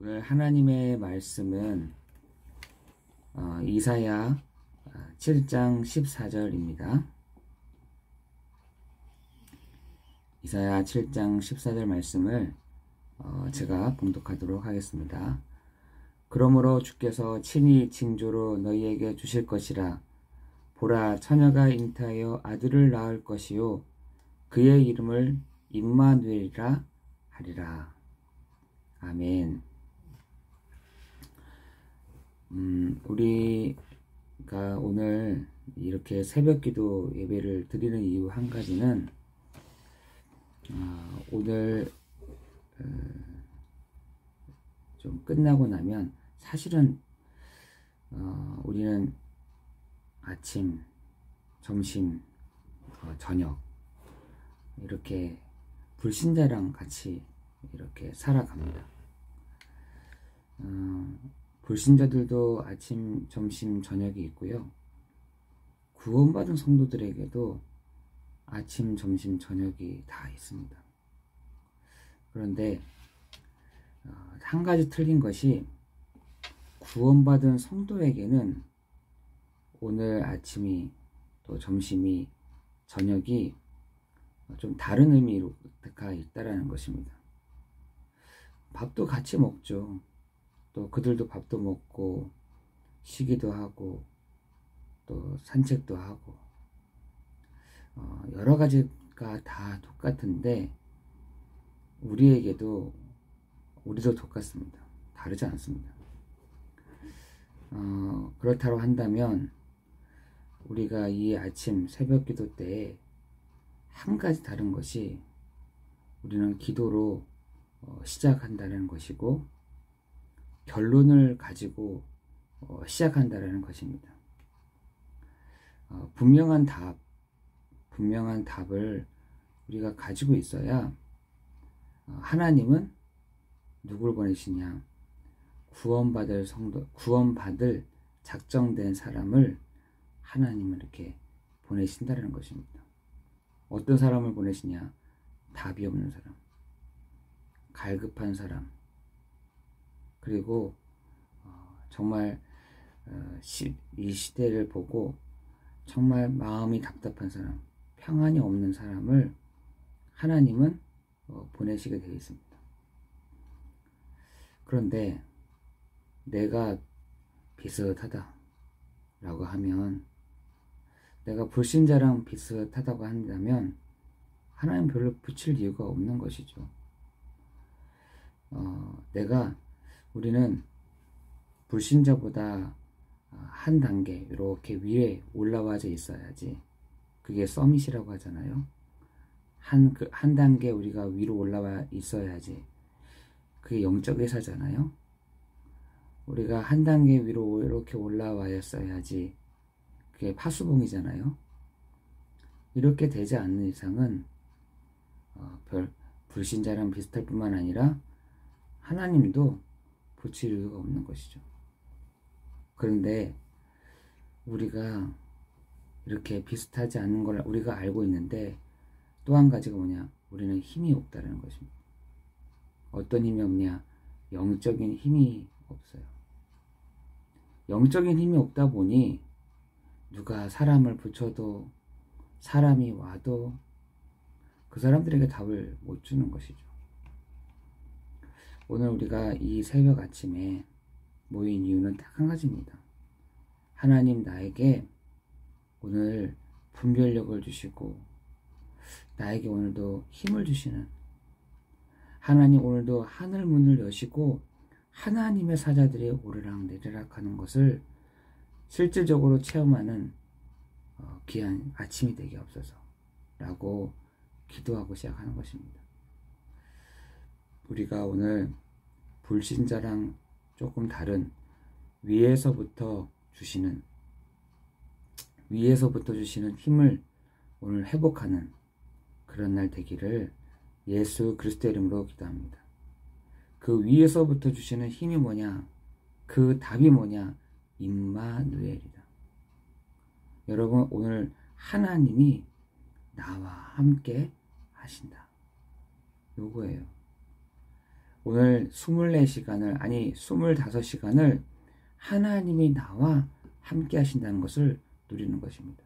오늘 하나님의 말씀은 이사야 7장 14절입니다. 이사야 7장 14절 말씀을 제가 봉독하도록 하겠습니다. 그러므로 주께서 친히 징조로 너희에게 주실 것이라. 보라, 처녀가 잉태하여 아들을 낳을 것이요 그의 이름을 임마누엘이라 하리라. 아멘. 우리가 오늘 이렇게 새벽기도 예배를 드리는 이유 한 가지는 오늘 좀 끝나고 나면 사실은 우리는 아침, 점심, 저녁 이렇게 불신자랑 같이 이렇게 살아갑니다. 불신자들도 아침, 점심, 저녁이 있고요. 구원받은 성도들에게도 아침, 점심, 저녁이 다 있습니다. 그런데 한 가지 틀린 것이 구원받은 성도에게는 오늘 아침이 또 점심이 저녁이 좀 다른 의미가 있다라는 것입니다. 밥도 같이 먹죠. 또 그들도 밥도 먹고 쉬기도 하고 또 산책도 하고 여러 가지가 다 똑같은데 우리도 똑같습니다. 다르지 않습니다. 그렇다고 한다면 우리가 이 아침 새벽 기도 때에 한 가지 다른 것이 우리는 기도로 시작한다는 것이고 결론을 가지고 시작한다는 것입니다. 분명한 답을 우리가 가지고 있어야 하나님은 누굴 보내시냐? 구원받을 작정된 사람을 하나님은 이렇게 보내신다는 것입니다. 어떤 사람을 보내시냐? 답이 없는 사람, 갈급한 사람, 그리고 정말 이 시대를 보고 정말 마음이 답답한 사람, 평안이 없는 사람을 하나님은 보내시게 되어 있습니다. 그런데 내가 비슷하다 라고 하면, 내가 불신자랑 비슷하다고 한다면 하나님 별로 붙일 이유가 없는 것이죠. 우리는 불신자보다 한 단계 이렇게 위에 올라와져 있어야지. 그게 서밋이라고 하잖아요. 한 단계 우리가 위로 올라와 있어야지. 그게 영적 회사잖아요. 우리가 한 단계 위로 이렇게 올라와야지. 그게 파수봉이잖아요. 이렇게 되지 않는 이상은 불신자랑 비슷할 뿐만 아니라 하나님도 붙일 이유가 없는 것이죠. 그런데 우리가 이렇게 비슷하지 않는 걸 우리가 알고 있는데 또 한 가지가 뭐냐? 우리는 힘이 없다는 것입니다. 어떤 힘이 없냐? 영적인 힘이 없어요. 영적인 힘이 없다 보니 누가 사람을 붙여도 사람이 와도 그 사람들에게 답을 못 주는 것이죠. 오늘 우리가 이 새벽 아침에 모인 이유는 딱 한 가지입니다. 하나님 나에게 오늘 분별력을 주시고 나에게 오늘도 힘을 주시는, 하나님 오늘도 하늘 문을 여시고 하나님의 사자들이 오르락 내리락 하는 것을 실질적으로 체험하는 귀한 아침이 되게 없어서 라고 기도하고 시작하는 것입니다. 우리가 오늘 불신자랑 조금 다른 위에서부터 주시는 힘을 오늘 회복하는 그런 날 되기를 예수 그리스도의 이름으로 기도합니다. 그 위에서부터 주시는 힘이 뭐냐? 그 답이 뭐냐? 임마누엘이다. 여러분, 오늘 하나님이 나와 함께 하신다. 요거예요. 오늘 24시간을, 아니 25시간을 하나님이 나와 함께 하신다는 것을 누리는 것입니다.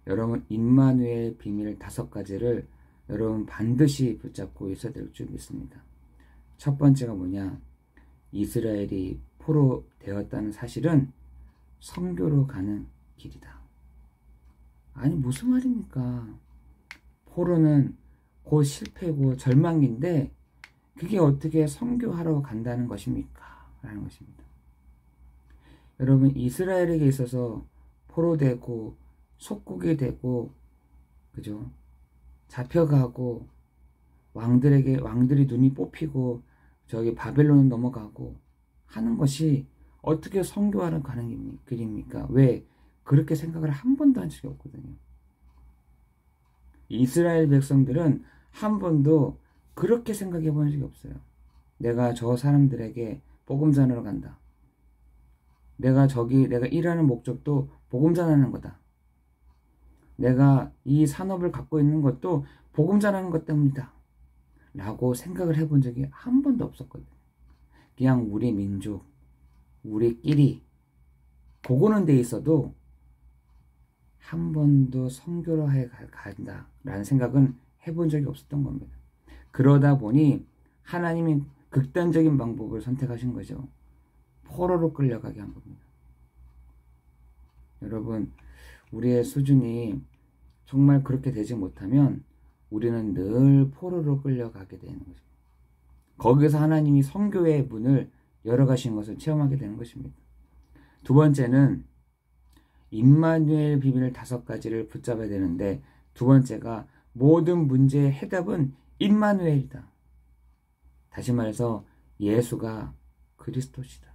여러분, 임마누엘 비밀 5가지를 여러분 반드시 붙잡고 있어야 될 줄 믿습니다. 첫 번째가 뭐냐? 이스라엘이 포로되었다는 사실은 선교로 가는 길이다. 아니 무슨 말입니까? 포로는 곧 실패고 절망인데 그게 어떻게 선교하러 간다는 것입니까? 라는 것입니다. 여러분, 이스라엘에게 있어서 포로되고 속국이 되고, 그죠? 잡혀가고 왕들이 눈이 뽑히고 저기 바벨론 넘어가고 하는 것이 어떻게 선교하러 가는 길입니까? 왜? 그렇게 생각을 한 번도 한 적이 없거든요. 이스라엘 백성들은 한 번도 그렇게 생각해 본 적이 없어요. 내가 저 사람들에게 복음 전하러 간다. 내가 일하는 목적도 복음 전하는 거다. 내가 이 산업을 갖고 있는 것도 복음 전하는 것 때문이다. 라고 생각을 해본 적이 한 번도 없었거든요. 그냥 우리 민족, 우리끼리 그거는 돼 있어도 한 번도 선교로 간다 라는 생각은 해본 적이 없었던 겁니다. 그러다 보니 하나님이 극단적인 방법을 선택하신 거죠. 포로로 끌려가게 한 겁니다. 여러분, 우리의 수준이 정말 그렇게 되지 못하면 우리는 늘 포로로 끌려가게 되는 거죠. 거기서 하나님이 선교의 문을 열어가신 것을 체험하게 되는 것입니다. 두 번째는 임마누엘 비밀 5가지를 붙잡아야 되는데, 두 번째가 모든 문제의 해답은 임마누엘이다. 다시 말해서 예수가 그리스도시다.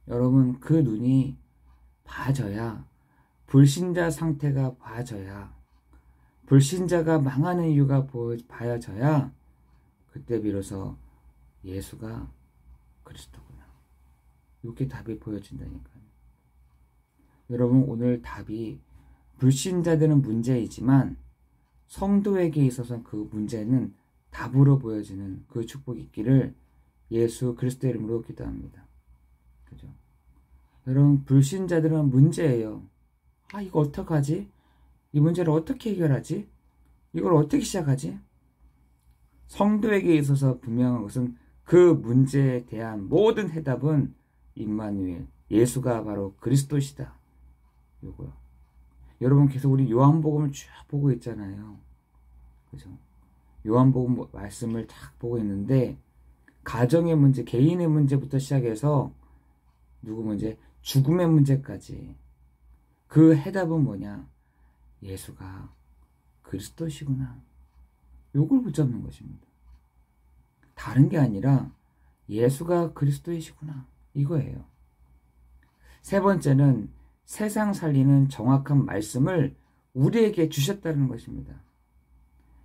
여러분, 그 눈이 봐져야, 불신자 상태가 봐져야, 불신자가 망하는 이유가 봐져야 그때 비로소 예수가 그리스도구나, 이렇게 답이 보여진다니까요. 여러분, 오늘 답이 불신자들은 문제이지만 성도에게 있어서 그 문제는 답으로 보여지는 그 축복이 있기를 예수 그리스도의 이름으로 기도합니다. 그죠? 여러분, 불신자들은 문제예요. 아, 이거 어떡하지? 이 문제를 어떻게 해결하지? 이걸 어떻게 시작하지? 성도에게 있어서 분명한 것은 그 문제에 대한 모든 해답은 임마누엘, 예수가 바로 그리스도시다. 요거요. 여러분, 계속 우리 요한복음을 쭉 보고 있잖아요. 그죠? 요한복음 말씀을 딱 보고 있는데, 가정의 문제, 개인의 문제부터 시작해서 누구 문제? 죽음의 문제까지. 그 해답은 뭐냐? 예수가 그리스도시구나. 요걸 붙잡는 것입니다. 다른 게 아니라 예수가 그리스도이시구나, 이거예요. 세 번째는 세상 살리는 정확한 말씀을 우리에게 주셨다는 것입니다.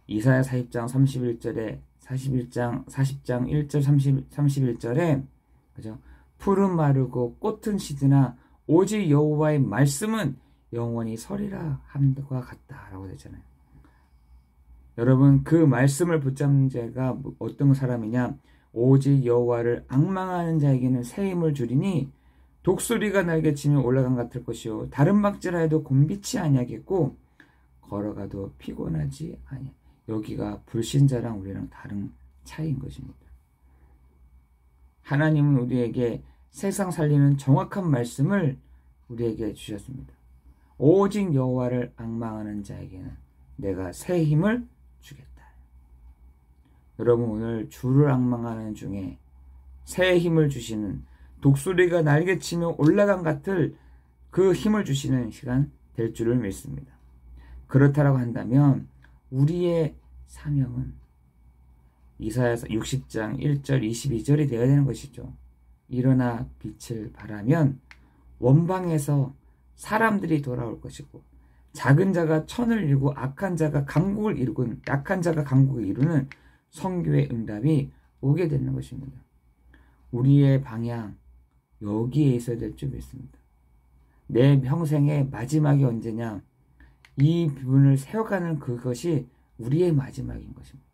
이사야 40장 31절에 40장 1절 31절에 그죠? 풀은 마르고 꽃은 시드나 오직 여호와의 말씀은 영원히 서리라 함과 같다라고 되잖아요. 여러분, 그 말씀을 붙잡는 자가 어떤 사람이냐? 오직 여호와를 앙망하는 자에게는 새 힘을 주리니 독수리가 날개치며 올라간 같을 것이요 다른 막지라해도 곤비치 아니하겠고 걸어가도 피곤하지 아니하. 여기가 불신자랑 우리랑 다른 차이인 것입니다. 하나님은 우리에게 세상 살리는 정확한 말씀을 우리에게 주셨습니다. 오직 여호와를 앙망하는 자에게는 내가 새 힘을 주겠다. 여러분, 오늘 주를 앙망하는 중에 새 힘을 주시는, 독수리가 날개치며 올라간 같을 그 힘을 주시는 시간 될 줄을 믿습니다. 그렇다라고 한다면 우리의 사명은 이사야서 60장 1절 22절이 되어야 되는 것이죠. 일어나 빛을 발하면 원방에서 사람들이 돌아올 것이고 작은 자가 천을 이루고 약한 자가 강국을 이루는 선교의 응답이 오게 되는 것입니다. 우리의 방향 여기에 있어야 될 줄 믿습니다. 내 평생의 마지막이 언제냐? 이 부분을 세워가는 그것이 우리의 마지막인 것입니다.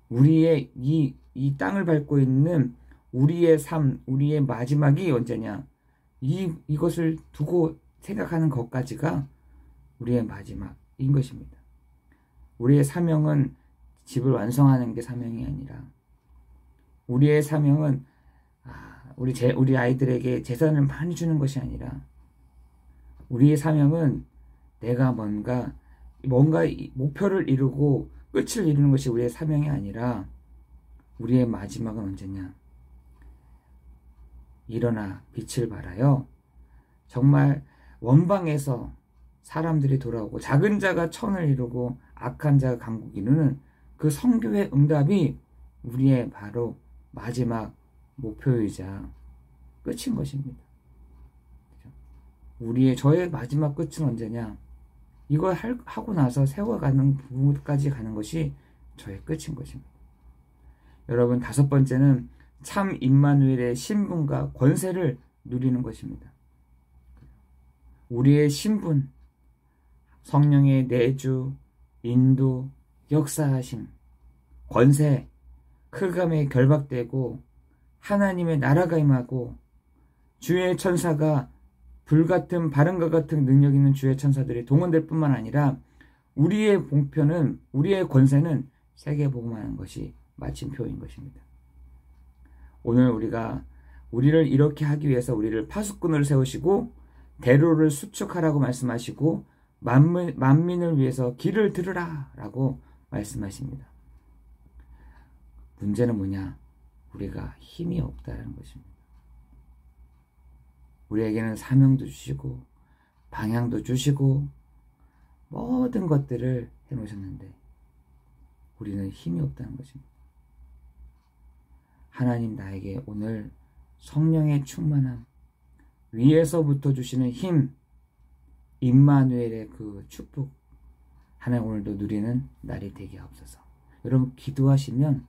우리의 이 땅을 밟고 있는 우리의 삶, 우리의 마지막이 언제냐? 이것을 두고 생각하는 것까지가 우리의 마지막인 것입니다. 우리의 사명은 집을 완성하는 게 사명이 아니라, 우리의 사명은 우리 아이들에게 재산을 많이 주는 것이 아니라, 우리의 사명은 내가 뭔가 목표를 이루고 끝을 이루는 것이 우리의 사명이 아니라, 우리의 마지막은 언제냐? 일어나 빛을 발하여 정말 원방에서 사람들이 돌아오고 작은 자가 천을 이루고 악한 자가 강국 이루는 그 성교의 응답이 우리의 바로 마지막 목표이자 끝인 것입니다. 저의 마지막 끝은 언제냐? 이걸 하고 나서 세워가는 부분까지 가는 것이 저의 끝인 것입니다. 여러분, 5번째는 참 임마누엘의 신분과 권세를 누리는 것입니다. 우리의 신분, 성령의 내주, 인도, 역사하심, 권세, 흑암에 결박되고 하나님의 나라가 임하고 주의 천사가 불같은 바람과 같은 능력 있는 주의 천사들이 동원될 뿐만 아니라 우리의 목표는, 우리의 권세는 세계복음하는 것이 마침표인 것입니다. 오늘 우리를 이렇게 하기 위해서 우리를 파수꾼을 세우시고 대로를 수축하라고 말씀하시고 만민을 위해서 길을 들으라 라고 말씀하십니다. 문제는 뭐냐? 우리가 힘이 없다는 것입니다. 우리에게는 사명도 주시고 방향도 주시고 모든 것들을 해놓으셨는데 우리는 힘이 없다는 것입니다. 하나님, 나에게 오늘 성령의 충만함, 위에서부터 주시는 힘, 임마누엘의 그 축복, 하나님 오늘도 누리는 날이 되게 하옵소서. 여러분, 기도하시면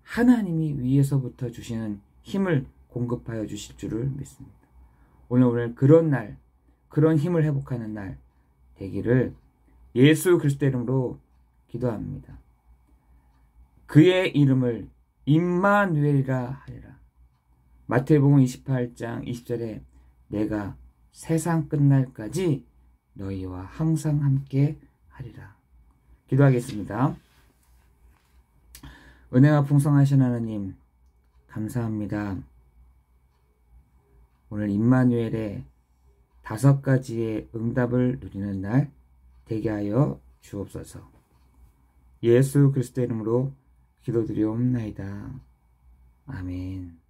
하나님이 위에서부터 주시는 힘을 공급하여 주실 줄을 믿습니다. 오늘 그런 날, 그런 힘을 회복하는 날 되기를 예수 그리스도의 이름으로 기도합니다. 그의 이름을 임마누엘이라 하리라. 마태복음 28장 20절에 내가 세상 끝날까지 너희와 항상 함께 하리라. 기도하겠습니다. 은혜가 풍성하신 하나님, 감사합니다. 오늘 임마누엘의 5가지의 응답을 누리는 날 되게 하여 주옵소서. 예수 그리스도의 이름으로 기도드리옵나이다. 아멘.